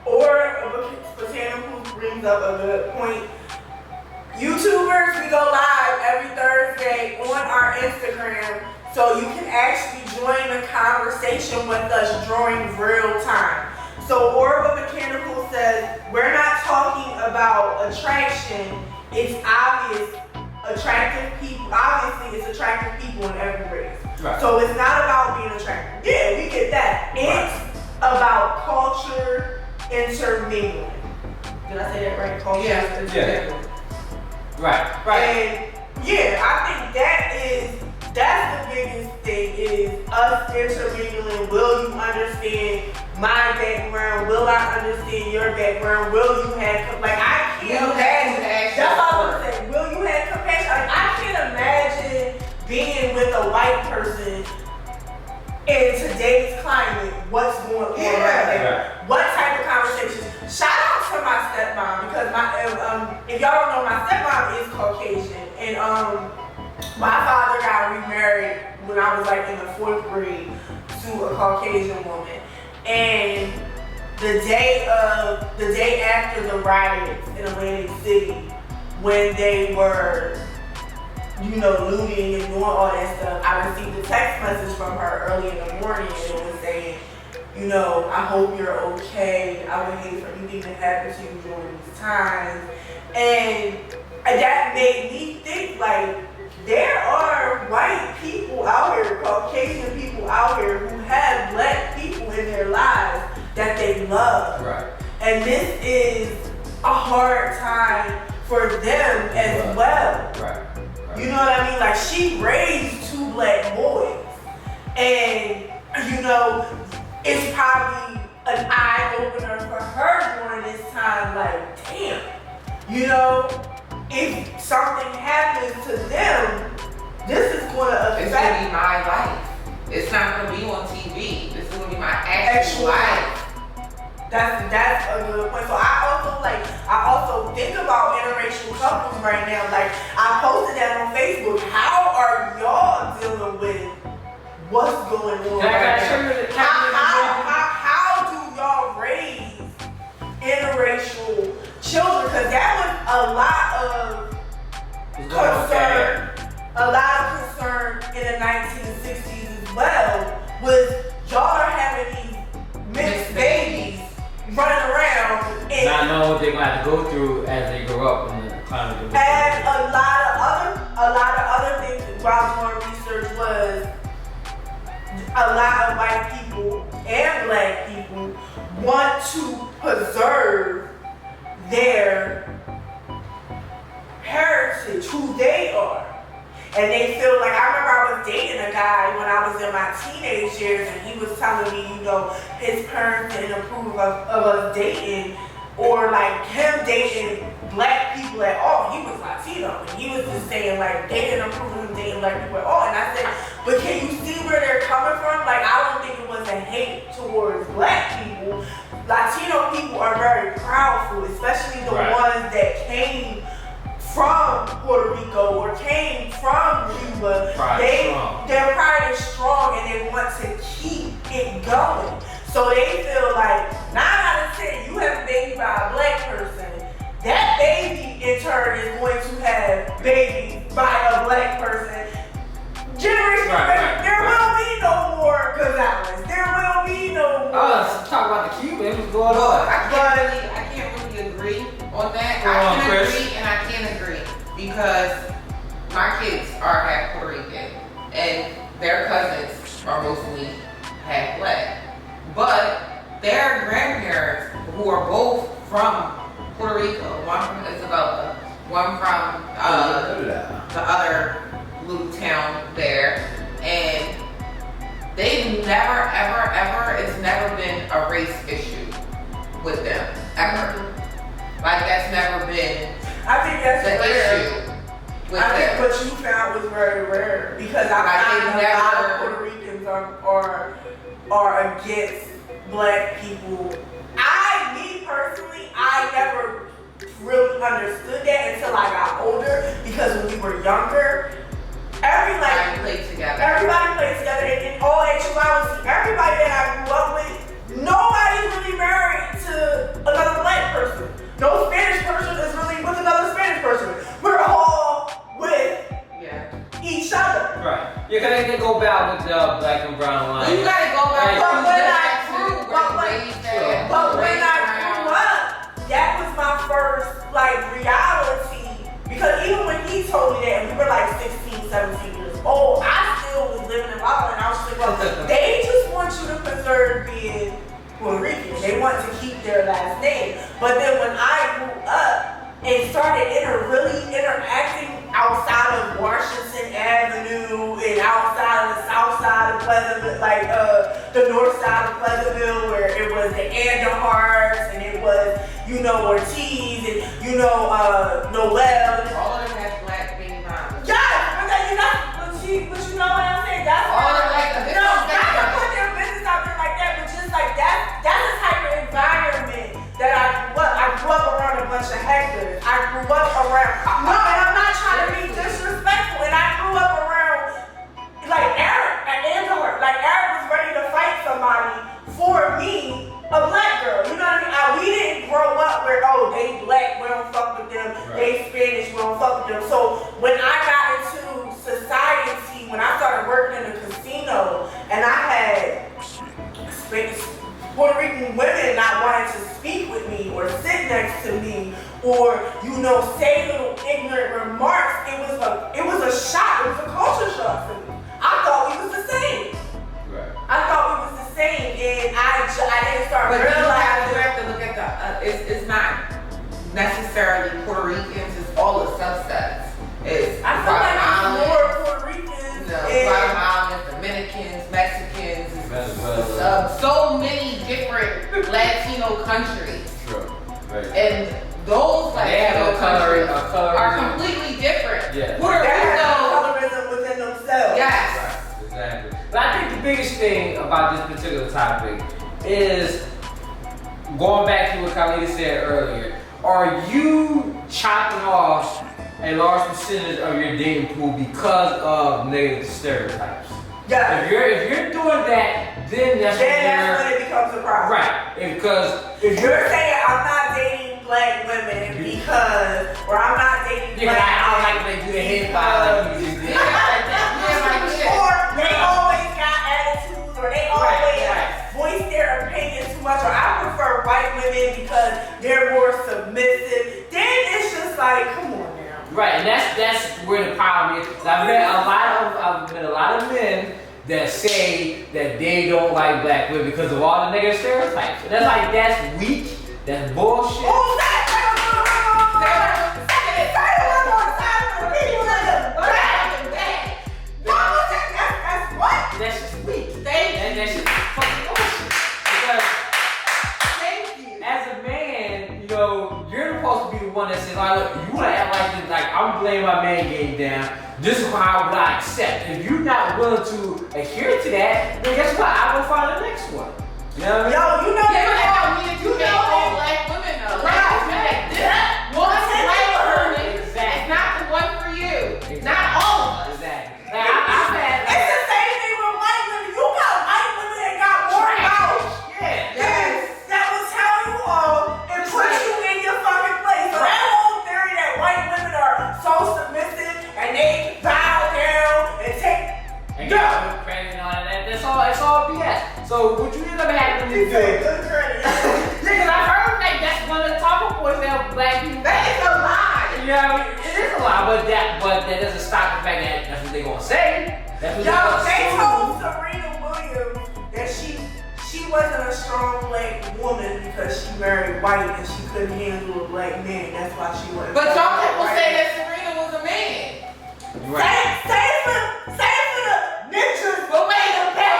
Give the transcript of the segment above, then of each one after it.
Or Botanical brings up a good point. YouTubers, we go live every Thursday on our Instagram, so you can actually join the conversation with us during real time. So Orba Mechanical says, we're not talking about attraction, it's obvious attractive people, obviously it's attractive people in every race. Right. So it's not about being attractive. Yeah, we get that. It's about culture intermingling. Did I say that right? Culture intermingling. Right. And yeah, I think that's the biggest thing is us intermingling. Will you understand my background? Will I understand your background? Will you have, like, I can't imagine. That's all I'm saying. Will you have compassion? Like, I can't imagine being with a white person in today's climate. What's going on right now? What type of conversations? Shout out to my stepmom, because if y'all don't know, my stepmom is Caucasian, and my father got remarried when I was like in the 4th grade to a Caucasian woman, and the day after the riots in Atlantic City, when they were, looting and doing all that stuff, I received a text message from her early in the morning, and it was saying, I hope you're okay. I would hate for anything to happen to you during these times. And that made me think, like, there are white people out here, Caucasian people out here who have black people in their lives that they love. Right. And this is a hard time for them as well. Right. You know what I mean? Like, she raised 2 black boys. And, it's probably an eye-opener for her during this time, like, damn, if something happens to them, this is going to affect. It's going to be my life. It's not going to be on TV. This is going to be my actual life. That's a good point. So I also think about interracial couples right now. Like, I posted that on Facebook. How are y'all dealing with what's going on right now? How do y'all raise interracial children? Because that was a lot of concern in the 1960s as well, was y'all are having these mixed babies running around and not knowing what they're going to have to go through as they grow up in the climate. And a lot of other things while doing research was a lot of white people and black people want to preserve their heritage, who they are. And they feel like, I remember I was dating a guy when I was in my teenage years, and he was telling me, his parents didn't approve of us dating, or like him dating black people at all. He was Latino, and he was just saying, like, they didn't approve of him dating black people at all. And I said, but can you see where they're coming from? Like, I don't think it was a hate towards black people. Latino people are very proudful, especially the ones that came from Puerto Rico or came from Cuba. Their pride is strong, and they want to keep it going. So they feel like 9 out of 10, you have a baby by a black person, that baby in turn is going to have babies by a black person. There will be no more Gonzalez. There will be no more. Let's talk about the Cubans. What's going on? I can't really agree on that. I can agree and I can't agree, because my kids are half Puerto Rican and their cousins are mostly half black. But their grandparents, who are both from Puerto Rico, one from Isabela, one from the other little town there, and they've never, ever, ever, it's never been a race issue with them, ever. Like, that's never been I think that's the rare. issue with I think them. what you found was very rare, because I find a lot of Puerto Ricans are against black people. Me personally, I never really understood that until I got older, because when we were younger, everybody played together, and in all actuality, everybody that I grew up with, nobody's really married to Yeah, cause they go back with the black and brown line. You gotta go back. But when I grew up, that was my first like reality. Because even when he told me that, and we were like 16, 17 years old, I still was living in Boston. And I was like, well, they just want you to preserve being Puerto Rican. They want to keep their last name. But then when I grew up and started really interacting outside of Washington Avenue and outside of the south side of Pleasantville, like the north side of Pleasantville, where it was the Anderharts and it was, Ortiz and, Noel. All of them have black baby mamas. Yes, but you know what I'm saying? That's All of them like not to put their business out there like that, but just like that's the type of environment that I grew up around a bunch of hecklers. I grew up around, no, and I'm not trying to be disrespectful, and I grew up around, like Eric and Angela, like Eric was ready to fight somebody for me, a black girl, you know what I mean? We didn't grow up where, they black, we don't fuck with them, they Spanish, we don't fuck with them. So when I got into society, when I started working in a casino, and I had Puerto Rican women not wanting to speak with me or sit next to me or say little ignorant remarks, it was a shock. It was a culture shock for me. I thought we was the same. Right. I thought we was the same, and I didn't start But realizing. you have to look at it's not necessarily Puerto Ricans, it's all the subsets. It's I feel like it's more Puerto Ricans. Guatemalans, Dominicans, Mexicans, Venezuela. so many different Latino countries. True. Right. And those Latino countries are completely different. Yeah. Puerto They Rico, have colorism within themselves. yes. Right, exactly. But I think the biggest thing about this particular topic is going back to what Khalida said earlier. Are you chopping off a large percentage of your dating pool because of negative stereotypes? Yeah. If you're doing that, then that's when it becomes a problem. right. Because if You're saying I'm not dating black women because, or I'm not dating yeah, black I don't like men when they do the hip hop like you just did. or they always got attitudes, or they always voice their opinions too much, or I prefer white women because they're more submissive. Then it's just like, come on now. Right, and that's where the problem is. I've met a lot of men that say that they don't like black women because of all the negative stereotypes. And that's weak. That's bullshit. Oh, That's just weak. And that's just fucking bullshit. Because as a man, you're supposed to be the one that says, look, you want to act like this, like I'm blaming my man game down. This is how would I accept. If you're not willing to adhere to that, then guess what? I will find the next one. You know what I mean? All black women though. One black woman is not the one for you. Not all of us. Exactly. Like, I've had it's the same thing with white women. You got white women that got more knowledge. That will tell you all and put you in your fucking place. So that whole theory that white women are so submissive and they bow down and take credit and all that. It's all BS. So what you end up having to do? good credit. Because I heard that's one of the talking points that black people. That is a lie. You know what I mean? It is a lie, but that doesn't stop the fact that that's what they're gonna say. That's what They told Serena Williams that she wasn't a strong black woman because she married white and she couldn't handle a black man. That's why she wasn't. But some people say that Serena was a man. Right. Say it for the ninjas. But wait,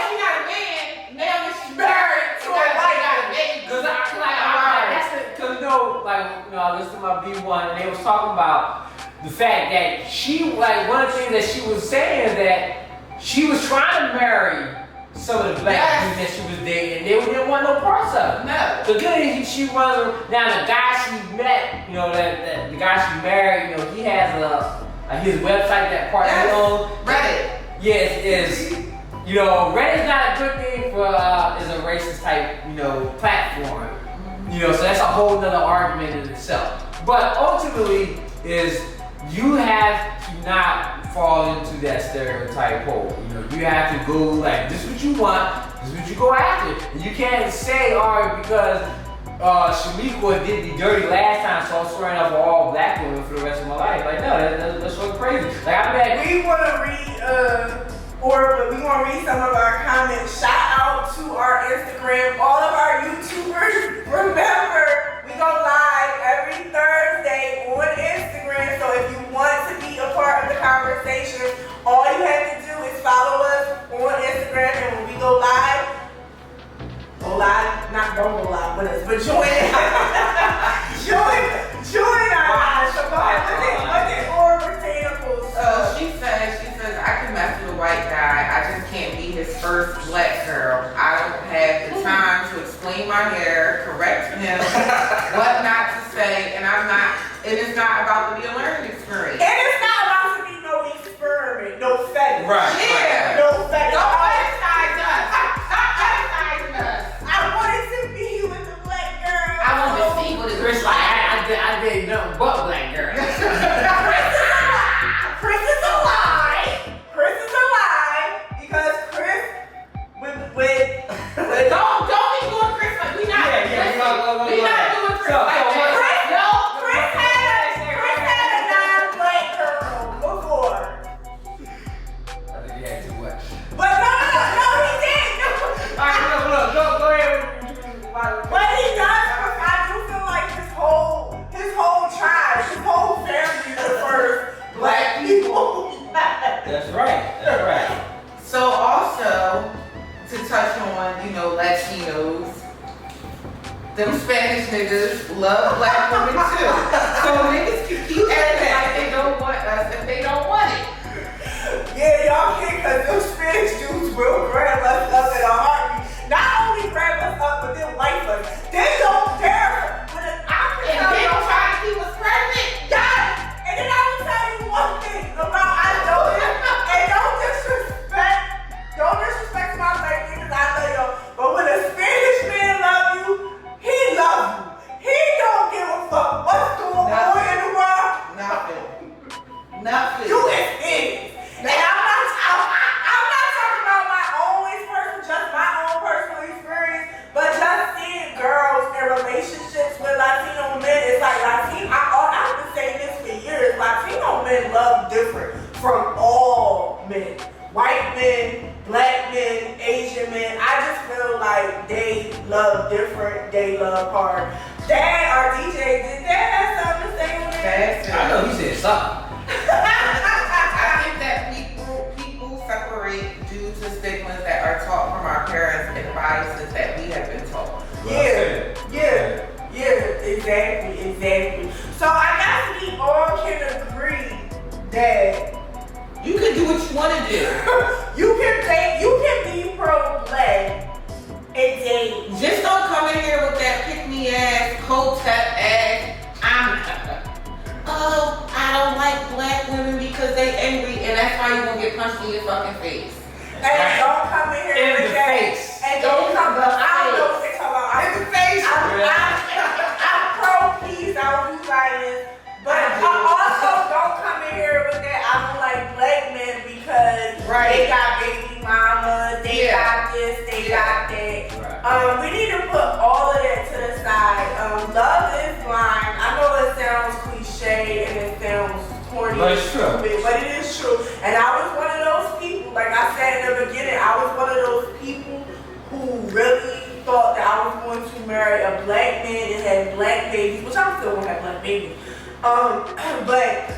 she not a man. Now that she's married to a white guy. Because I listened to my B1 and they was talking about the fact that one of the things that she was saying that she was trying to marry some of the black women that she was dating, and they didn't want no parts of it. No. So then she runs. Now the guy she met, the guy she married, he has his website that part he owns. Reddit. Yes, is Reddit's not a good thing for is a racist type platform. So that's a whole nother argument in itself. But ultimately is you have to not fall into that stereotype hole. You know, you have to go like, this is what you want, this is what you go after. And you can't say, all right, because Shamiqua did me dirty last time, so I'm swearing up all black women for the rest of my life. Like, no, that's so crazy. Like, I'm mad. We want to read some of our comments. Shout out to our Instagram, all of our YouTubers. Remember, we go live every Thursday on Instagram. So if you want to be a part of the conversation, all you have to do is follow us on Instagram, and when we go live, don't go live with us, but join us. join our live. So go ahead, look at Aura Botanicals. So she says, I can mess with a white guy. I just can't be his first black girl. I don't have the time to explain my hair, correct him, what not to say, and it's not about to be a learning experience. And it's not about to be no experiment, no fetish. Right. Yeah. No fetish. Don't fetishize us. Stop fetishizing us. I wanted to be with the black girl. I want to see what it Chris, looks like. I did nothing but black girl. Chris is alive. Chris is alive because Chris with Don't be doing Chris like we not. Yeah, we not doing Chris So, like that. Chris had a non-black girl before. I think you had too much. But no, he didn't. Alright, look, go ahead. But he does. I do feel like his whole tribe, his whole family prefers black people. That's right. So also to touch on, Latinos, them Spanish niggas love black women too. So niggas can keep acting like they don't want us if they don't want it. Yeah, y'all can, because those Spanish dudes will grab us up in a heartbeat. Not only grab us up, but they'll wife us. They don't dare. When an African And they don't try to keep us pregnant. yes. And then I will tell you one thing about I know it. And don't disrespect my black niggas, I love y'all. But when a Spanish man love you, he love you. He don't give a fuck what's going on in the world. Nothing. You is his. And I'm not talking about my own experience, just my own personal experience, but just seeing girls in relationships with Latino men. It's like I've been saying this for years. Latino men love different from all men. White men, black men, Asian men. I just feel like they love different. They love hard. Dad, our DJ, did Dad have something to say on that? I know he said something. I think that people separate due to stigmas that are taught from our parents and biases that we have been taught. Yeah, exactly. So I guess we all can agree that You can do what you want to do. you can be pro-black and date. Just don't come in here with that pick-me ass, hotep ass. I don't like black women because they angry, and that's why you gonna get punched in your fucking face. And don't come in here In with the that. face. And don't come up. I don't know what they talk about. In the face. I'm pro-peace. I don't do violence. But I also don't come in here with that. I don't like black men because they got baby mamas, they got this, they got that. Right. We need to put all of that to the side. Love is blind. I know it sounds cliche and it sounds corny, But it's true. but it is true. And I was one of those people, like I said in the beginning, I was one of those people who really thought that I was going to marry a black man and have black babies, which I still won't have black babies. But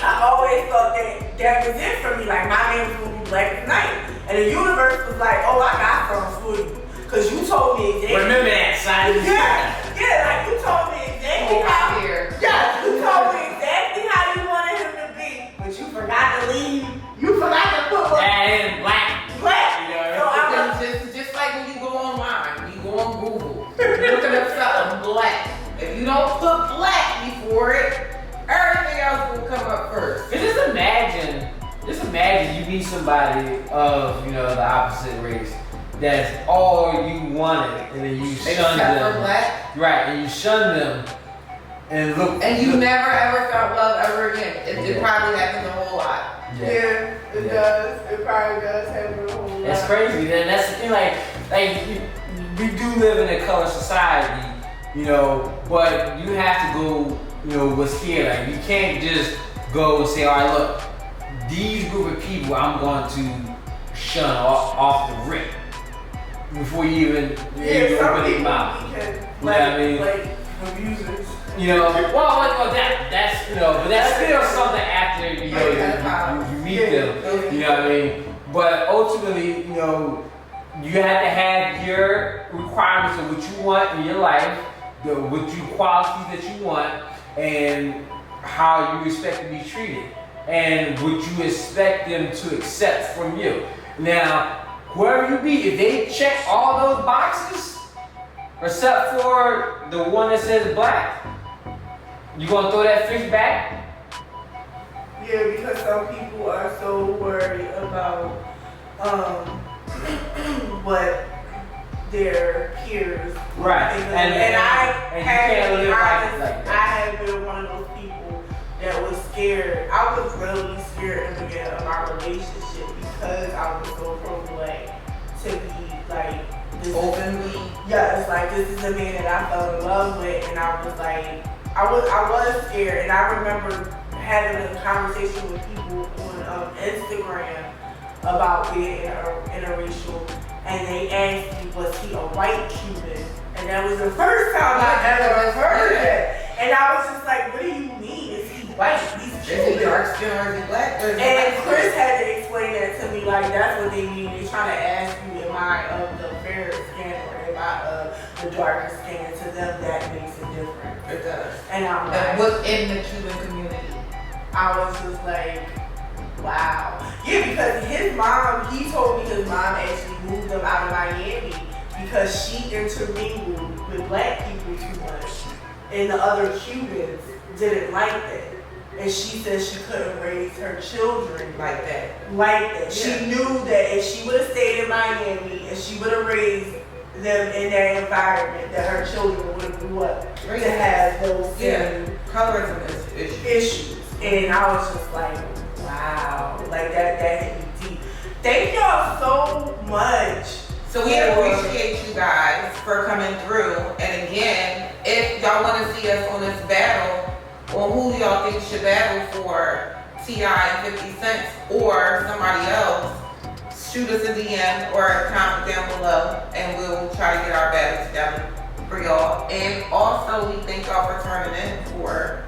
I always thought that was it for me. Like, my name was going to be Black as Night. And the universe was like, oh, I got something for you. Because you told me exactly. Remember that, son. Yeah, like you told me exactly how. Yeah, you told me exactly how you wanted him to be. But you forgot to leave. You forgot to put what? And black. Black. So I'm Just like when you go online, you go on Google, you're looking up something black. If you don't put black before it, everything else will come up first. And just imagine you meet somebody of, the opposite race. That's all you wanted, and then you shun Except for them. black. Right, and you shun them And look. And you never ever felt love ever again. It probably happens a whole lot. Yeah, it does. It probably does happen a whole lot. That's crazy. Then that's the thing. Like we do live in a color society, you know, but you have to go, you know, what's here. Like you can't just go and say, all right, look, these group of people I'm going to shun off the rip before you even open your mouth. Can, you know what I mean? Like abusers. You know, well, that's you know, but that's still something after you know you meet them. You know what I mean? But ultimately, you know, you have to have your requirements of what you want in your life, what you qualities that you want, and how you expect to be treated, and what you expect them to accept from you. Now, whoever you be, if they check all those boxes, except for the one that says black, you gonna throw that fish back? Yeah, because some people are so worried about what their peers right. think of And I you can't live like that. I have been one of those people that was scared. I was really scared in the beginning of my relationship because I was so pro-black to be like this Openly. Yeah, it's like this is a man that I fell in love with, and I was like, I was scared, and I remember having a conversation with people on Instagram about being interracial, and they asked me, was he a white Cuban? And that was the first time I ever heard it. And I was just like, what do you mean? Is he white? He's Cuban. Is he dark skin or is he black? And Chris had to explain that to me, like that's what they mean. They're trying to ask you, am I of the fairer skin or am I of the darker skin? And to them, that makes it different. It does. And I'm And like, within the Cuban community. I was just like, wow. Yeah, because his mom, he told me his mom actually moved him out of Miami because she intermingled with black people too much. And the other Cubans didn't like that. And she said she couldn't raise her children Like that. Yeah. She knew that if she would have stayed in Miami and she would have raised them in that environment, that her children would have grew up to have those same Colorism is issues. And I was just like, wow, like that hit me deep. Thank y'all so much. So we appreciate you guys for coming through. And again, if y'all want to see us on this battle, on who y'all think should battle for T.I. and 50 Cent or somebody else, shoot us a DM or a comment down below and we'll try to get our battle together for y'all. And also we thank y'all for turning in for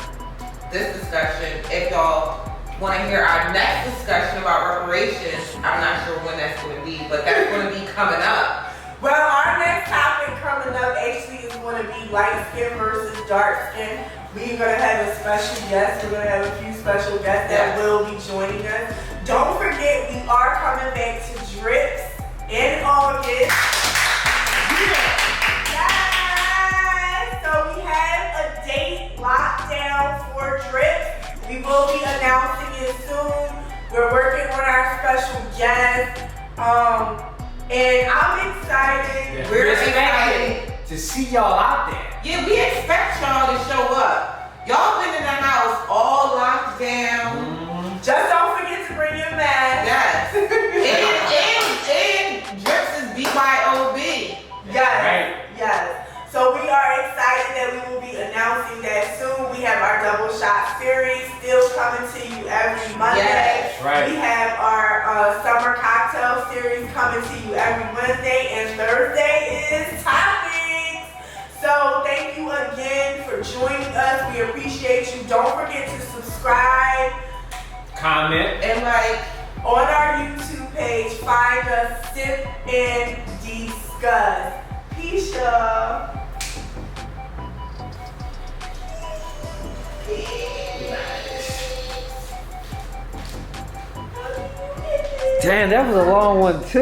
this discussion. If y'all want to hear our next discussion about reparations, I'm not sure when that's going to be, but that's going to be coming up. Well, our next topic coming up actually is going to be light skin versus dark skin. We're going to have a special guest. We're going to have a few special guests that will be joining us. Don't forget, we are coming back to Drips in August. Yes! So we have a date locked down for Drips. We will be announcing it soon. We're working on our special guest. And I'm excited. Yeah. We're excited to see y'all out there. Yeah, we expect y'all to show up. Y'all been in the house all locked down. Mm-hmm. Just don't forget to bring your mask. Yes. and Drips is BYOB. Yes. Right. Yes. So we are excited that we will be announcing that soon. We have our double shot series still coming to you every Monday. Yes. Right. We have our summer cocktail series coming to you every Wednesday, and Thursday is topics. So thank you again for joining us. We appreciate you. Don't forget to subscribe, comment, and like on our YouTube page. Find us, Sip and Discuss. Peace, y'all. Damn, that was a long one too.